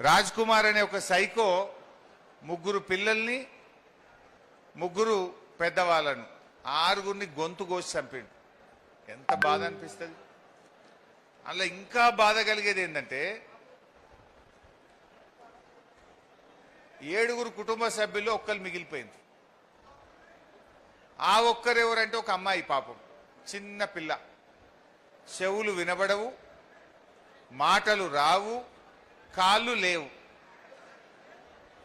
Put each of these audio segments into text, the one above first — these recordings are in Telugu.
రాజ్ కుమార్ అనే ఒక సైకో ముగ్గురు పిల్లల్ని ముగ్గురు పెద్దవాళ్ళను ఆరుగురిని గొంతు కోసి చంపిండు. ఎంత బాధ అనిపిస్తుంది. అలా ఇంకా బాధ కలిగేది ఏంటంటే 7 కుటుంబ సభ్యులు ఒక్కరు మిగిలిపోయింది. ఆ ఒక్కరెవరంటే ఒక అమ్మాయి, పాపం చిన్న పిల్ల, చెవులు వినబడవు, మాటలు రావు, కాళ్ళు లేవు.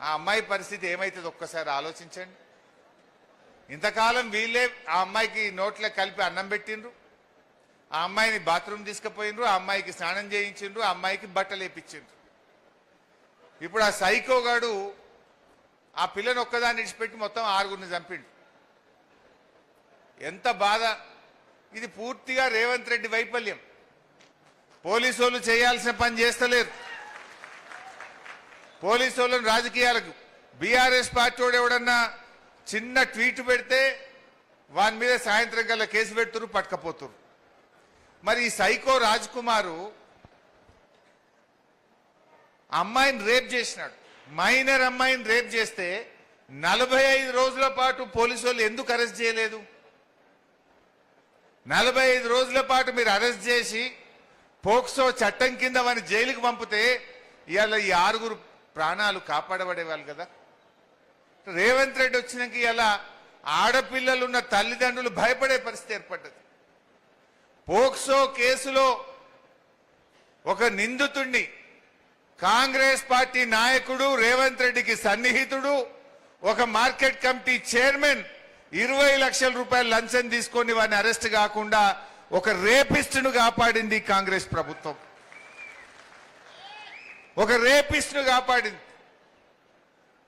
ఆ అమ్మాయి పరిస్థితి ఏమైతుంది ఒక్కసారి ఆలోచించండి. ఇంతకాలం వీళ్ళే ఆ అమ్మాయికి నోట్లో కలిపి అన్నం పెట్టిండ్రు, ఆ అమ్మాయిని బాత్రూమ్ తీసుకుపోయిండ్రు, ఆ అమ్మాయికి స్నానం చేయించిండ్రు, ఆ అమ్మాయికి బట్టలు వేపించిండ్రు. ఇప్పుడు ఆ సైకోగాడు ఆ పిల్లని ఒక్కదాన్ని ఇడిచిపెట్టి మొత్తం 6గురిని చంపిండు. ఎంత బాధ. ఇది పూర్తిగా రేవంత్ రెడ్డి వైఫల్యం. పోలీసు వాళ్ళు చేయాల్సిన పని చేస్తలేరు. పోలీసు వాళ్ళని రాజకీయాలకు బీఆర్ఎస్ పార్టీ వాడు ఎవడన్నా చిన్న ట్వీట్ పెడితే వాని మీద సాయంత్రం కల్లా కేసు పెడుతురు, పట్టుకపోతురు. మరి ఈ సైకో రాజ్ కుమారు అమ్మాయిని రేప్ చేసినాడు. మైనర్ అమ్మాయిని రేప్ చేస్తే 45 రోజుల పాటు పోలీసు వాళ్ళు ఎందుకు అరెస్ట్ చేయలేదు? 45 రోజుల పాటు మీరు అరెస్ట్ చేసి పోక్సో చట్టం కింద వారిని జైలుకు పంపితే ఇవాళ ఈ 6గురు ప్రాణాలు కాపాడబడేవాళ్ళు కదా. రేవంత్ రెడ్డి వచ్చినాక ఇలా ఆడపిల్లలున్న తల్లిదండ్రులు భయపడే పరిస్థితి ఏర్పడ్డది. పోక్సో కేసులో ఒక నిందితుడిని కాంగ్రెస్ పార్టీ నాయకుడు, రేవంత్ రెడ్డికి సన్నిహితుడు, ఒక మార్కెట్ కమిటీ చైర్మన్ 20 లక్షల రూపాయలు లంచం తీసుకొని వారిని అరెస్ట్ కాకుండా ఒక రేపిస్టును కాపాడింది కాంగ్రెస్ ప్రభుత్వం. ఒక రేపిస్టును కాపాడింది.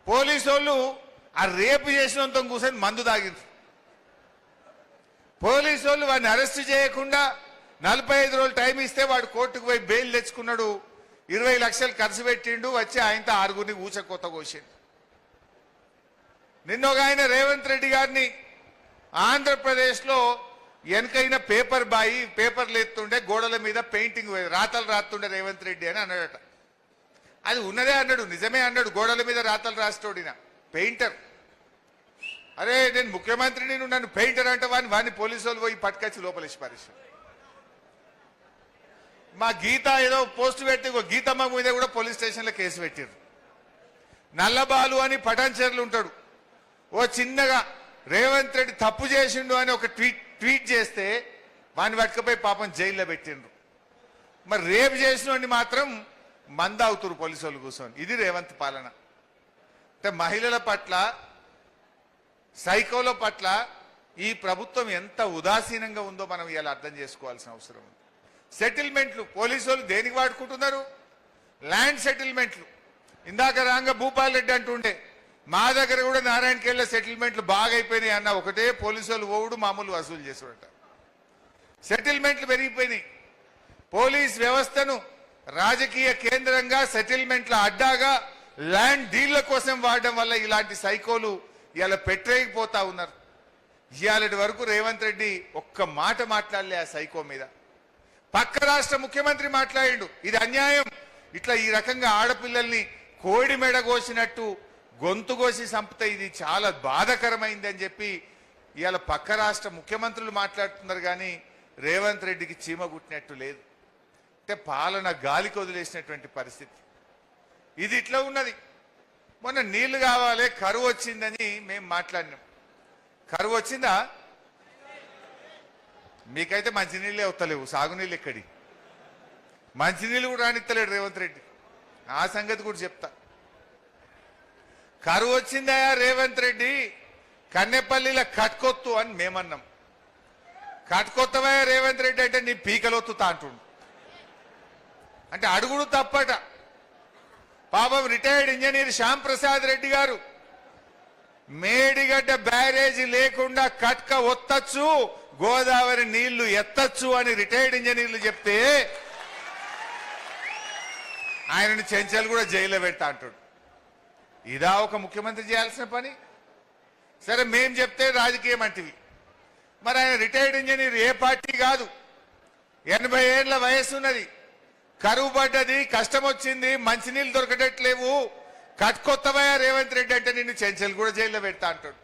పోలీసు వాళ్ళు ఆ రేపు చేసినంత కూర్చొని మందు తాగింది. పోలీసు వాళ్ళు వాడిని అరెస్ట్ చేయకుండా 45 రోజులు టైం ఇస్తే వాడు కోర్టుకు పోయి బెయిల్ తెచ్చుకున్నాడు. 20 లక్షలు ఖర్చు పెట్టిండు, వచ్చి ఆయనతో 6గురిని ఊచకొత్త కోసిండు. నిన్న ఒక ఆయన రేవంత్ రెడ్డి గారిని ఆంధ్రప్రదేశ్లో వెనకైన పేపర్ బాయి పేపర్లు ఎత్తుండే గోడల మీద పెయింటింగ్ రాతలు రాస్తుండే రేవంత్ రెడ్డి అని అన్నాడట. అది ఉన్నదే అన్నాడు, నిజమే అన్నాడు. గోడల మీద రాతలు రాస్తోడిన పెయింటర్. అరే నేను ముఖ్యమంత్రిని, నన్ను పెయింటర్ అంటే వాడిని పోలీసు వాళ్ళు పోయి పట్టుకొచ్చి లోపలేసి పరిస్థితి. మా గీత ఏదో పోస్ట్ పెట్టి గీతమ్మ మీద కూడా పోలీస్ స్టేషన్లో కేసు పెట్టారు. నల్లబాలు అని పటాన్చెర్లు ఉంటాడు. ఓ చిన్నగా రేవంత్ రెడ్డి తప్పు చేసిండు అని ఒక ట్వీట్ చేస్తే వాడిని పట్టుకపోయి పాపం జైల్లో పెట్టిండ్రు. మరి రేపు చేసిన మాత్రం మంద అవుతురు పోలీసు వాళ్ళు కూర్చొని. ఇది రేవంత్ పాలన. అంటే మహిళల పట్ల, సైకోల పట్ల ఈ ప్రభుత్వం ఎంత ఉదాసీనంగా ఉందో మనం ఇలా అర్థం చేసుకోవాల్సిన అవసరం ఉంది. సెటిల్మెంట్లు పోలీసు వాళ్ళు దేనికి వాడుకుంటున్నారు? ల్యాండ్ సెటిల్మెంట్లు. ఇందాక రాంగ భూపాల్ రెడ్డి అంటుండే మా దగ్గర కూడా నారాయణకెళ్ళ సెటిల్మెంట్లు బాగా అయిపోయినాయి అన్న. ఒకటే పోలీసు వాళ్ళు ఓవుడు మామూలు వసూలు చేసాడట. సెటిల్మెంట్లు పెరిగిపోయినాయి. పోలీస్ వ్యవస్థను రాజకీయ కేంద్రంగా, సెటిల్మెంట్ల అడ్డాగా, ల్యాండ్ డీళ్ల కోసం వాడడం వల్ల ఇలాంటి సైకోలు ఇవాళ పెట్టేయకపోతా ఉన్నారు. ఇవాళటి వరకు రేవంత్ రెడ్డి ఒక్క మాట మాట్లాడలే ఆ సైకో మీద. పక్క రాష్ట్ర ముఖ్యమంత్రి మాట్లాడిండు, ఇది అన్యాయం, ఇట్లా ఈ రకంగా ఆడపిల్లల్ని కోడి మెడ కోసినట్టు గొంతు కోసి చంపితే ఇది చాలా బాధకరమైంది అని చెప్పి ఇవాళ పక్క రాష్ట్ర ముఖ్యమంత్రులు మాట్లాడుతున్నారు. కానీ రేవంత్ రెడ్డికి చీమ గుట్టినట్టు లేదు. అంటే పాలన గాలికి వదిలేసినటువంటి పరిస్థితి. ఇది ఇట్లా ఉన్నది. మొన్న నీళ్లు కావాలి, కరువు వచ్చిందని మేము మాట్లాడినాం. కరువు వచ్చిందా? మీకైతే మంచినీళ్ళే వస్తలేవు, సాగునీళ్ళు ఎక్కడి. మంచినీళ్ళు కూడా రానిస్తలేడు రేవంత్ రెడ్డి. ఆ సంగతి కూడా చెప్తా. కరువు వచ్చిందా రేవంత్ రెడ్డి, కన్నెపల్లిలో కట్కొత్తు అని మేమన్నాం. కట్కొత్తవా రేవంత్ రెడ్డి అంటే నీ పీకలొత్తుతా అంటుండు. అంటే అడుగుడు తప్పట. పాపం రిటైర్డ్ ఇంజనీర్ శ్యామ్ ప్రసాద్ రెడ్డి గారు మేడిగడ్డ బ్యారేజీ లేకుండా కట్క ఒత్తచ్చు, గోదావరి నీళ్లు ఎత్తచ్చు అని రిటైర్డ్ ఇంజనీర్లు చెప్తే ఆయనని చెంచలు కూడా జైల్లో పెడతా అంటాడు. ఇదా ఒక ముఖ్యమంత్రి చేయాల్సిన పని? సరే మేం చెప్తే రాజకీయం అంటివి. మరి ఆయన రిటైర్డ్ ఇంజనీర్, ఏ పార్టీ కాదు, 80 ఏళ్ల వయసు ఉన్నది. కరువు పడ్డది, కష్టం వచ్చింది, మంచినీళ్ళు దొరకటట్లేవు, కట్టుకొత్తవయ్యా రేవంత్ రెడ్డి అంటే నిన్ను చెంచల్ కూడా జైల్లో పెడతా అంటాడు.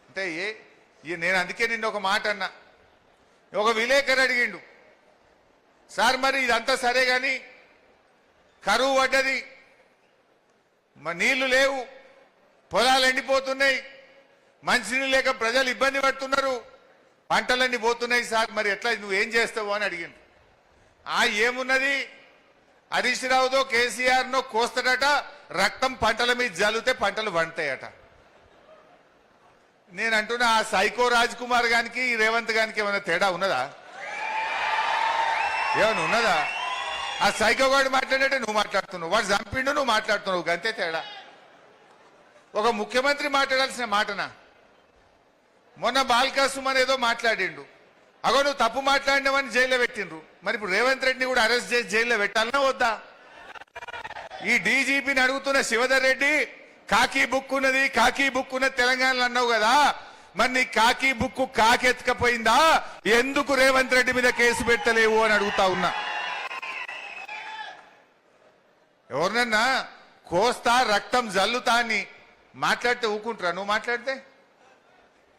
అంటే నేను అందుకే నిన్న ఒక మాట అన్నా. ఒక విలేకరు అడిగిండు, సార్ మరి ఇదంతా సరే గాని కరువు పడ్డది, నీళ్లు లేవు, పొలాలు ఎండిపోతున్నాయి, మంచినీళ్ళు లేక ప్రజలు ఇబ్బంది పడుతున్నారు, పంటలన్నీ పోతున్నాయి సార్, మరి ఎట్లా నువ్వేం చేస్తావు అని అడిగిండు. ఏమున్నది, హరీష్ రావుతో కేసీఆర్నో కోస్తాడట, రక్తం పంటల మీద జల్లితే పంటలు వండుతాయట. నేను అంటున్నా ఆ సైకో రాజ్ కుమార్ గానికి ఈ రేవంత్ గానికి ఏమైనా తేడా ఉన్నదా? ఏమైనా ఉన్నదా? ఆ సైకో గాడు మాట్లాడేటే నువ్వు మాట్లాడుతున్నావు, వాడు చంపిండు నువ్వు మాట్లాడుతున్నావు, అంతే తేడా. ఒక ముఖ్యమంత్రి మాట్లాడాల్సిన మాటనా? మొన్న బాల్కా సుమన్ ఏదో మాట్లాడిండు, అగో నువ్వు తప్పు మాట్లాడినావని జైల్లో పెట్టిండ్రు. మరి ఇప్పుడు రేవంత్ రెడ్డిని కూడా అరెస్ట్ చేసి జైల్లో పెట్టాలన్నా వద్దా? ఈ డీజీపీని అడుగుతున్న శివధర్ రెడ్డి, కాకి బుక్ ఉన్నది, కాకి బుక్ ఉన్నది తెలంగాణలో అన్నావు కదా, మరి నీ కాకి బుక్ కాకెత్తుకపోయిందా? ఎందుకు రేవంత్ రెడ్డి మీద కేసు పెట్టలేవు అని అడుగుతా ఉన్నా. ఎవరినన్నా కోస్తా రక్తం జల్లుతా అని మాట్లాడితే ఊకుంటారా? నువ్వు మాట్లాడితే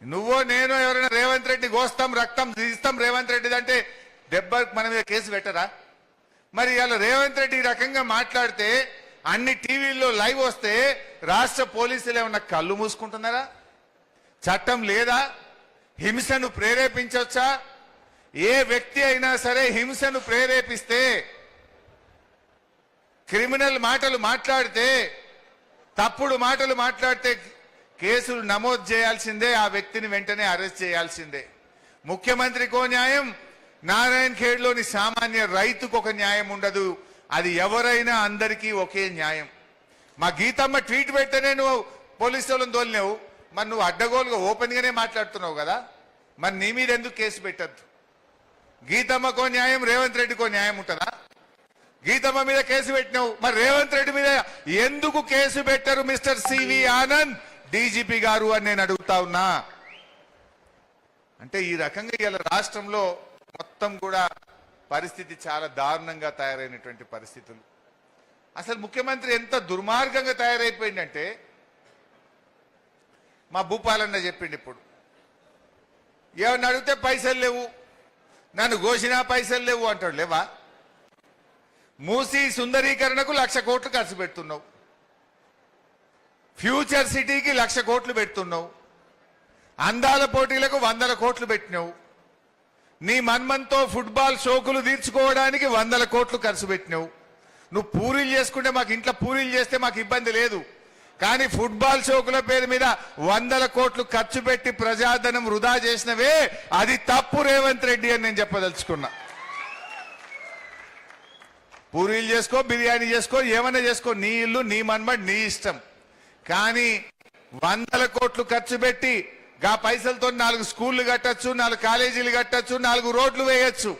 నువ్వో నేను ఎవరైనా రేవంత్ రెడ్డి కోస్తాం రక్తం తీస్తాం రేవంత్ రెడ్డి అంటే దెబ్బ మన మీద కేసు పెట్టరా? మరి ఇలా రేవంత్ రెడ్డి ఈ రకంగా మాట్లాడితే అన్ని టీవీల్లో లైవ్ వస్తే రాష్ట్ర పోలీసులు ఏమన్నా కళ్ళు మూసుకుంటున్నారా? చట్టం లేదా? హింసను ప్రేరేపించవచ్చా? ఏ వ్యక్తి అయినా సరే హింసను ప్రేరేపిస్తే, క్రిమినల్ మాటలు మాట్లాడితే, తప్పుడు మాటలు మాట్లాడితే కేసులు నమోదు చేయాల్సిందే, ఆ వ్యక్తిని వెంటనే అరెస్ట్ చేయాల్సిందే. ముఖ్యమంత్రికో న్యాయం, నారాయణ్ ఖేడ్లోని సామాన్య రైతుకు ఒక న్యాయం ఉండదు. అది ఎవరైనా అందరికీ ఒకే న్యాయం. మా గీతమ్మ ట్వీట్ పెడితేనే నువ్వు పోలీసు వాళ్ళని తోలినావు, మరి నువ్వు అడ్డగోలుగా ఓపెన్ గానే మాట్లాడుతున్నావు కదా, మరి నీ మీద ఎందుకు కేసు పెట్టద్దు? గీతమ్మకో న్యాయం, రేవంత్ రెడ్డికో న్యాయం ఉంటుందా? గీతమ్మ మీద కేసు పెట్టినావు, మరి రేవంత్ రెడ్డి మీద ఎందుకు కేసు పెట్టరు మిస్టర్ సివి ఆనంద్ డీజీపీ గారు అని నేను అడుగుతా ఉన్నా. అంటే ఈ రకంగా ఇలా రాష్ట్రంలో మొత్తం కూడా పరిస్థితి చాలా దారుణంగా తయారైనటువంటి పరిస్థితులు. అసలు ముఖ్యమంత్రి ఎంత దుర్మార్గంగా తయారైపోయిందంటే, మా భూపాలన్న చెప్పిండు, ఇప్పుడు ఏమన్నా అడిగితే పైసలు లేవు, నన్ను ఘోషినా పైసలు లేవు అంటాడు. లేవా? మూసీ సుందరీకరణకు 1,00,000 కోట్లు ఖర్చు పెడుతున్నావు, ఫ్యూచర్ సిటీకి 1,00,000 కోట్లు పెడుతున్నావు, అందాల పోటీలకు 100 కోట్లు పెట్టినావు, నీ మన్మంతో ఫుట్బాల్ షోకులు తీర్చుకోవడానికి 100 కోట్లు ఖర్చు పెట్టినావు. నువ్వు పూరీలు చేసుకుంటే మాకు ఇంట్లో పూరీలు చేస్తే మాకు ఇబ్బంది లేదు, కానీ ఫుట్బాల్ షోకుల పేరు మీద 100 కోట్లు ఖర్చు పెట్టి ప్రజాధనం వృధా చేసినవే, అది తప్పు రేవంత్ రెడ్డి అని నేను చెప్పదలుచుకున్నా. పూరీలు చేసుకో, బిర్యానీ చేసుకో, ఏమన్నా చేసుకో, నీ ఇల్లు నీ మన్మడ్ నీ ఇష్టం. కానీ 100 కోట్లు ఖర్చు పెట్టి గా పైసలతో 4 స్కూళ్లు కట్టచ్చు, 4 కాలేజీలు కట్టచ్చు, 4 రోడ్లు వేయచ్చు.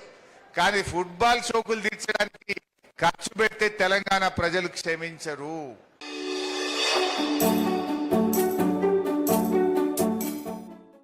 కానీ ఫుట్బాల్ షోకులు తీర్చడానికి ఖర్చు పెడితే తెలంగాణ ప్రజలు క్షమించరు.